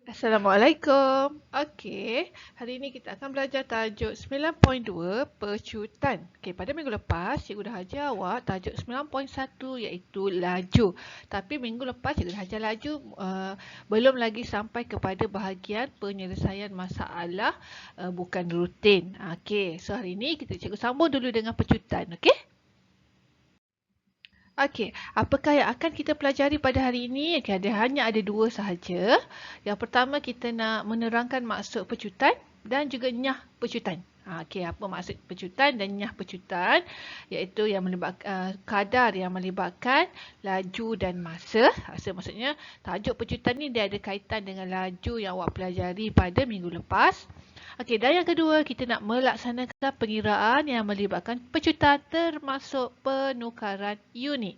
Assalamualaikum. Okey, hari ini kita akan belajar tajuk 9.2 pecutan. Okey, pada minggu lepas cikgu dah ajar awak tajuk 9.1 iaitu laju. Tapi minggu lepas cikgu dah ajar laju belum lagi sampai kepada bahagian penyelesaian masalah bukan rutin. Okey, so hari ini cikgu sambung dulu dengan pecutan, okey? Okey, apakah yang akan kita pelajari pada hari ini? Okay, hanya ada dua sahaja. Yang pertama kita nak menerangkan maksud pecutan dan juga nyah pecutan. Okey, apa maksud pecutan dan nyah pecutan? Iaitu yang melibatkan kadar yang melibatkan laju dan masa. Maksudnya tajuk pecutan ni dia ada kaitan dengan laju yang awak pelajari pada minggu lepas. Okey, dan yang kedua kita nak melaksanakan pengiraan yang melibatkan pecutan termasuk penukaran unit.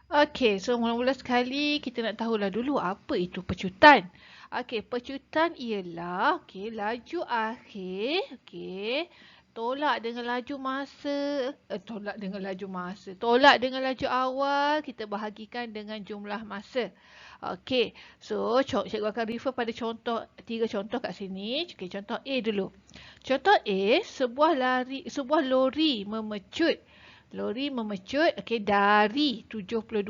Okey, so mula-mula sekali kita nak tahulah dulu apa itu pecutan. Okey, pecutan ialah laju akhir, tolak dengan laju masa, tolak dengan laju awal kita bahagikan dengan jumlah masa. Okey, so cikgu akan refer pada tiga contoh kat sini. Okey, contoh A dulu. Contoh A, sebuah lori memecut dari 72.5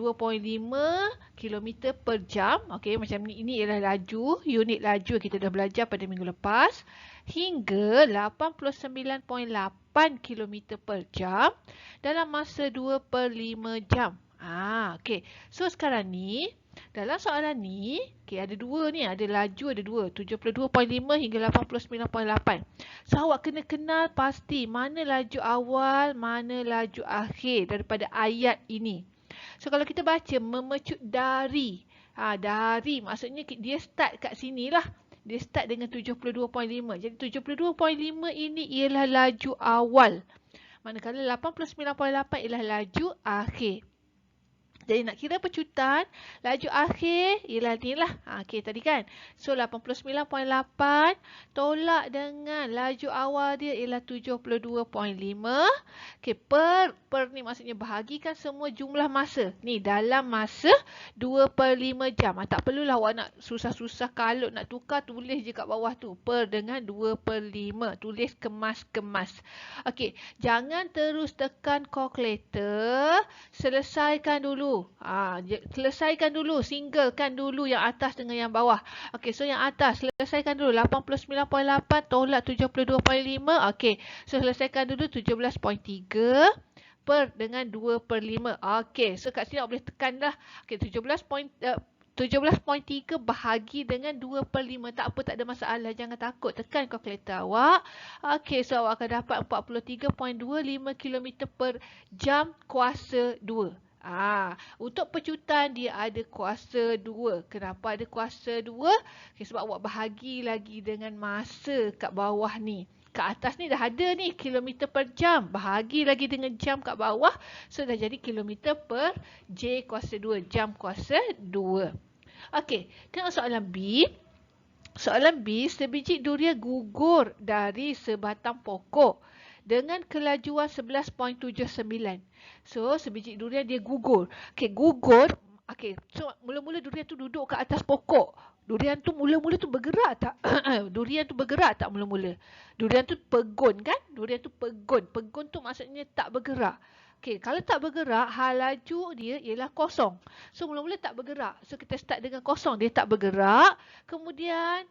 km per jam. Okey, macam ni, ini ialah laju, unit laju kita dah belajar pada minggu lepas, hingga 89.8 km per jam dalam masa 2/5 jam. Okey. So sekarang ni dalam soalan ni, ada dua ni, ada laju ada dua, 72.5 hingga 89.8. So awak kena kenal pasti mana laju awal, mana laju akhir daripada ayat ini. So kalau kita baca memecut dari, dari maksudnya dia start kat sini lah. Dia start dengan 72.5. Jadi 72.5 ini ialah laju awal. Manakala 89.8 ialah laju akhir. Jadi nak kira pecutan, laju akhir ialah ni lah. Okey tadi kan. So 89.8 tolak dengan laju awal dia ialah 72.5. Okey, per ni maksudnya bahagikan semua jumlah masa. Ni dalam masa 2/5 jam. Tak perlulah awak nak susah-susah kalut nak tukar, tulis je kat bawah tu. Per dengan 2/5. Tulis kemas-kemas. Okey, jangan terus tekan calculator. Selesaikan dulu. Selesaikan dulu, singlekan dulu yang atas dengan yang bawah. Okey, so yang atas selesaikan dulu 89.8 tolak 72.5. Okey, so selesaikan dulu 17.3 per dengan 2/5. Okey, so kat sini awak boleh tekan dah. Okey, 17.3 bahagi dengan 2/5. Tak apa, tak ada masalah. Jangan takut. Tekan kalkulator awak. Okey, so awak akan dapat 43.25 km per jam kuasa 2. Untuk pecutan dia ada kuasa 2. Kenapa ada kuasa 2? Okay, sebab awak bahagi lagi dengan masa kat bawah ni. Kat atas ni dah ada ni kilometer per jam. Bahagi lagi dengan jam kat bawah. So dah jadi kilometer per J kuasa 2. Jam kuasa 2. Okey, tengok soalan B. Soalan B, sebiji durian gugur dari sebatang pokok dengan kelajuan 11.79. So, sebiji durian dia gugur. Okey, gugur. Okey, so mula-mula durian tu duduk kat atas pokok. Durian tu mula-mula tu bergerak tak? Durian tu bergerak tak mula-mula? Durian tu pegun kan? Durian tu pegun. Pegun tu maksudnya tak bergerak. Okey, kalau tak bergerak, hal laju dia ialah kosong. So, mula-mula tak bergerak. So, kita start dengan kosong. Dia tak bergerak. Kemudian,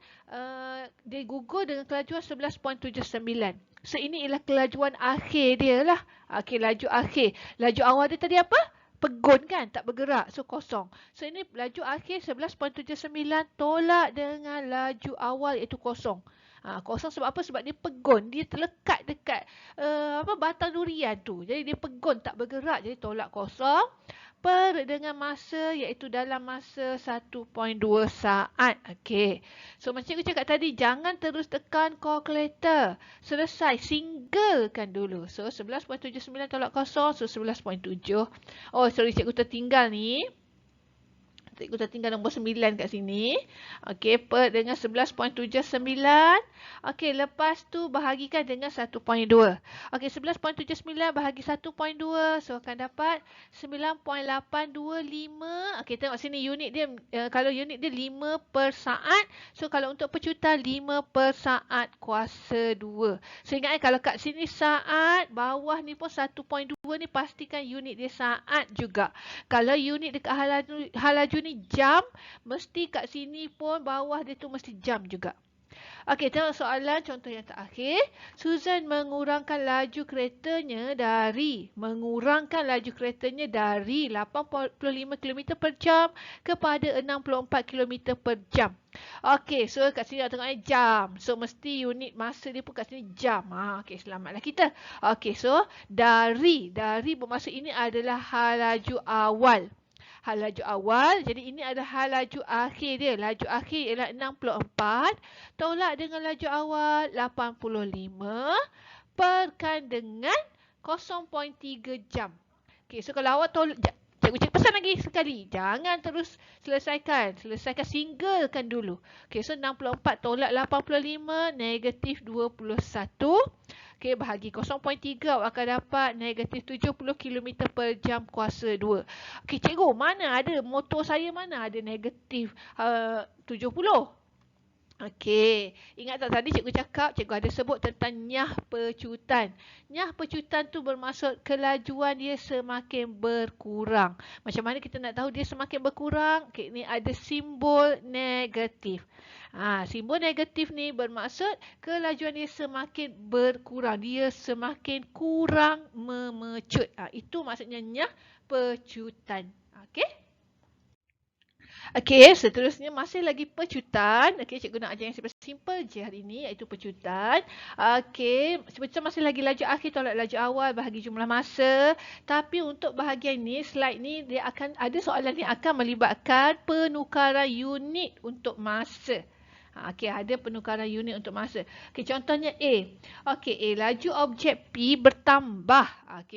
dia gugur dengan kelajuan 11.79. So, ini ialah kelajuan akhir dia lah. Okey, laju akhir. Laju awal dia tadi apa? Pegun kan? Tak bergerak. So, kosong. So, ini laju akhir 11.79 tolak dengan laju awal iaitu kosong. Kosong sebab apa? Sebab dia pegun. Dia terlekat dekat batang durian tu. Jadi, dia pegun tak bergerak. Jadi, tolak kosong. Per dengan masa iaitu dalam masa 1.2 saat. Okey. So macam cikgu cakap tadi, jangan terus tekan calculator. Selesai, singlekan dulu. So 11.79 tolak kosong, so 11.7. Oh sorry, cikgu tertinggal ni. Cikgu dah tinggal nombor 9 kat sini. Okey, per dengan 11.79. Okey, lepas tu bahagikan dengan 1.2. Okey, 11.79 bahagi 1.2. So, akan dapat 9.825. Okey, tengok sini unit dia. Kalau unit dia 5 per saat. So, kalau untuk pecutan 5 per saat kuasa 2. So, ingat kalau kat sini saat, bawah ni pun 1.2 ni pastikan unit dia saat juga. Kalau unit dekat halaju ni jam, mesti kat sini pun bawah dia tu mesti jam juga. Okey, tengok soalan contoh yang terakhir. Susan mengurangkan laju keretanya dari 85 km per jam kepada 64 km per jam. Okey, so kat sini nak tengok jam. So mesti unit masa dia pun kat sini jam. Okey, selamatlah kita. Okey, so dari bermaksud ini adalah hal laju awal. Hal laju awal, jadi ini adalah hal laju akhir dia. Laju akhir ialah 64, tolak dengan laju awal 85, perkan dengan 0.3 jam. Okey, so kalau awak tolak, cikgu pesan lagi sekali. Jangan terus selesaikan. Selesaikan, singlekan dulu. Okey, so 64 tolak 85, negatif 21. Okey, bahagi 0.3 awak akan dapat negatif 70 km per jam kuasa 2. Okey, cikgu, mana ada motor saya mana ada negatif 70? Okey, ingat tak tadi cikgu cakap, cikgu ada sebut tentang nyah pecutan. Nyah pecutan tu bermaksud kelajuan dia semakin berkurang. Macam mana kita nak tahu dia semakin berkurang? Okey, ni ada simbol negatif. Simbol negatif ni bermaksud kelajuan dia semakin berkurang. Dia semakin kurang memecut. Itu maksudnya nyah pecutan. Okey. Okey, seterusnya masih lagi pecutan. Okey, cikgu nak ajar yang simple je hari ini, iaitu pecutan. Okey, pecutan masih lagi laju akhir tolak laju awal bahagi jumlah masa. Tapi untuk bahagian ni, slide ni dia akan ada soalan ni akan melibatkan penukaran unit untuk masa. Okey, ada penukaran unit untuk masa. Okey, contohnya A. Okey, A, laju objek P bertambah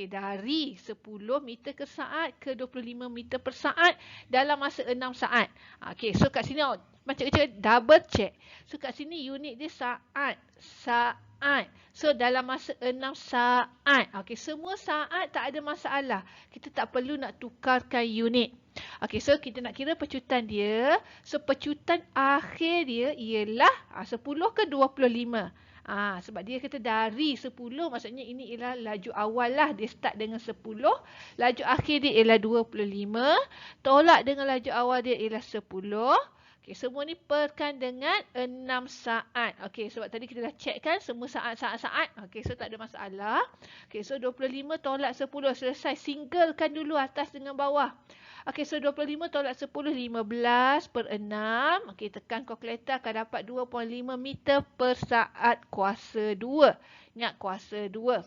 dari 10 meter ke saat ke 25 meter per saat dalam masa 6 saat. Okey, so kat sini macam cikgu double check. So kat sini unit dia saat. So dalam masa 6 saat. Okey, semua saat tak ada masalah. Kita tak perlu nak tukarkan unit. Okey, so kita nak kira pecutan dia. So pecutan akhir dia ialah 10 ke 25. Sebab dia kata dari 10, maksudnya ini ialah laju awal lah. Dia start dengan 10. Laju akhir dia ialah 25. Tolak dengan laju awal dia ialah 10. Okey, semua ni perkan dengan 6 saat. Okey, sebab tadi kita dah check kan semua saat. Okey, so tak ada masalah. Okey, so 25 tolak 10. Selesai. Singlekan dulu atas dengan bawah. Okey, so 25 tolak 10, 15 per 6. Okey, tekan kalkulator akan dapat 2.5 meter per saat kuasa 2. Ingat kuasa 2.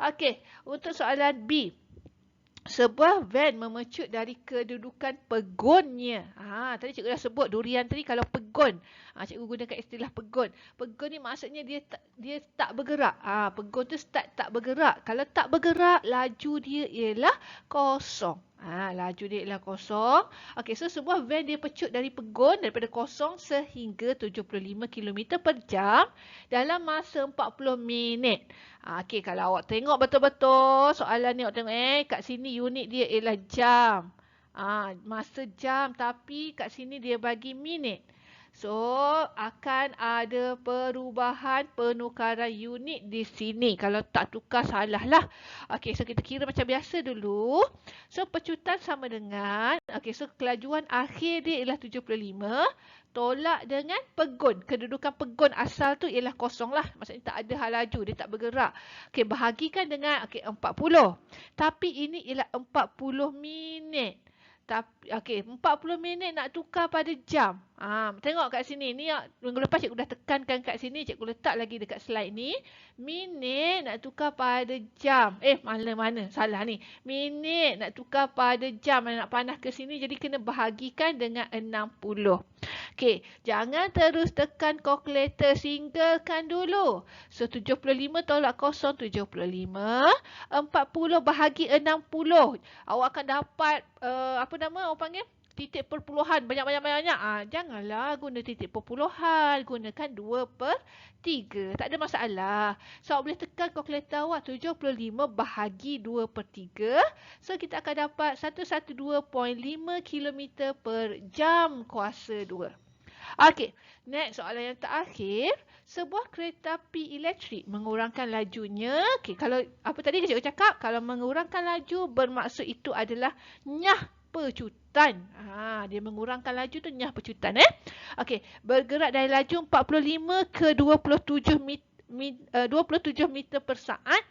Okey, untuk soalan B. Sebuah van memecut dari kedudukan pegonnya. Tadi cikgu dah sebut durian tadi kalau pegon. Cikgu gunakan istilah pegon. Pegon ni maksudnya dia tak bergerak. Pegon tu start tak bergerak. Kalau tak bergerak, laju dia ialah kosong. Laju dia ialah kosong. Okey, so sebuah van dia pecut dari pegon daripada kosong sehingga 75 km per jam dalam masa 40 minit. Okey, kalau awak tengok betul-betul soalan ni, awak tengok kat sini unit dia ialah jam. Masa jam, tapi kat sini dia bagi minit. So, akan ada perubahan penukaran unit di sini. Kalau tak tukar, salah lah. Okey, so kita kira macam biasa dulu. So, pecutan sama dengan, okey, so kelajuan akhir dia ialah 75. Tolak dengan pegon. Kedudukan pegon asal tu ialah kosong lah. Maksudnya tak ada hal laju. Dia tak bergerak. Okey, bahagikan dengan 40. Tapi ini ialah 40 minit. Okey, 40 minit nak tukar pada jam. Tengok kat sini. Ni minggu lepas cikgu dah tekankan kat sini. Cikgu letak lagi dekat slide ni. Minit nak tukar pada jam. Mana-mana. Salah ni. Minit nak tukar pada jam. Nak panah ke sini. Jadi kena bahagikan dengan 60. Okey, jangan terus tekan kalkulator. Singlekan dulu. So, 75 tolak 0, 75. 40 bahagi 60. Awak akan dapat, apa nama orang panggil? titik perpuluhan banyak. Janganlah guna titik perpuluhan. Gunakan 2/3. Tak ada masalah. So, awak boleh tekan kalkulator awak 75 bahagi 2/3. So, kita akan dapat 112.5 km per jam kuasa 2. Okey, next soalan yang terakhir. Sebuah kereta api elektrik mengurangkan lajunya. Okey, kalau apa tadi cikgu cakap? Kalau mengurangkan laju bermaksud itu adalah nyah pecutan. Dia mengurangkan laju tu nyah pecutan. Okey, bergerak dari laju 45 ke 27 meter per saat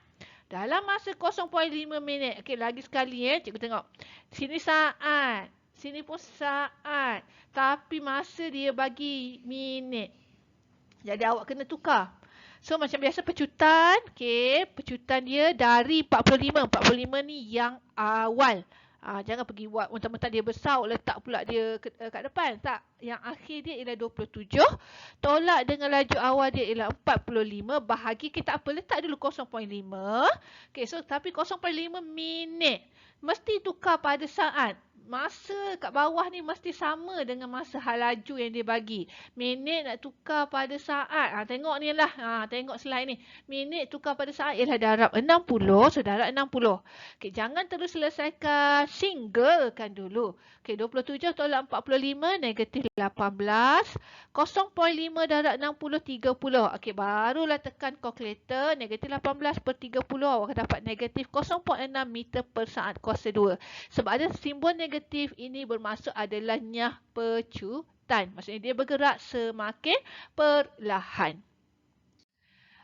dalam masa 0.5 minit. Okey, lagi sekali cikgu tengok. Sini saat. Sini pun saat. Tapi masa dia bagi minit. Jadi awak kena tukar. So macam biasa pecutan. Okay. Pecutan dia dari 45. 45 ni yang awal. Jangan pergi buat mentang-mentang dia besar, letak pula dia kat depan. Tak. Yang akhir dia ialah 27. Tolak dengan laju awal dia ialah 45. Bahagi kita apa? Letak dulu 0.5. Okay, so tapi 0.5 minit. Mesti tukar pada saat. Masa kat bawah ni mesti sama dengan masa hal laju yang dia bagi. Minit nak tukar pada saat. Tengok ni lah. Tengok slide ni. Minit tukar pada saat ialah darab 60. So, darab 60. Okay, jangan terus selesaikan. Singlekan dulu. Okay, 27 tolak 45. Negatif 18. 0.5 darab 60. 30. Okay, barulah tekan kalkulator. Negatif 18 per 30. Awak akan dapat negatif 0.6 meter per saat kuasa 2. Sebab ada simbol negatif ini bermaksud adalah nyah pecutan. Maksudnya dia bergerak semakin perlahan.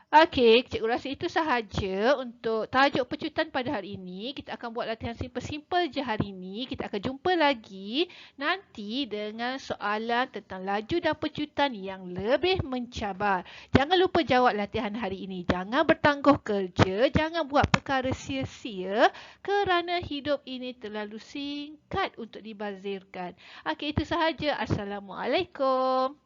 Okey, cikgu rasa itu sahaja untuk tajuk pecutan pada hari ini. Kita akan buat latihan simple-simple je hari ini. Kita akan jumpa lagi nanti dengan soalan tentang laju dan pecutan yang lebih mencabar. Jangan lupa jawab latihan hari ini. Jangan bertangguh kerja. Jangan buat perkara sia-sia kerana hidup ini terlalu singkat untuk dibazirkan. Okey, itu sahaja. Assalamualaikum.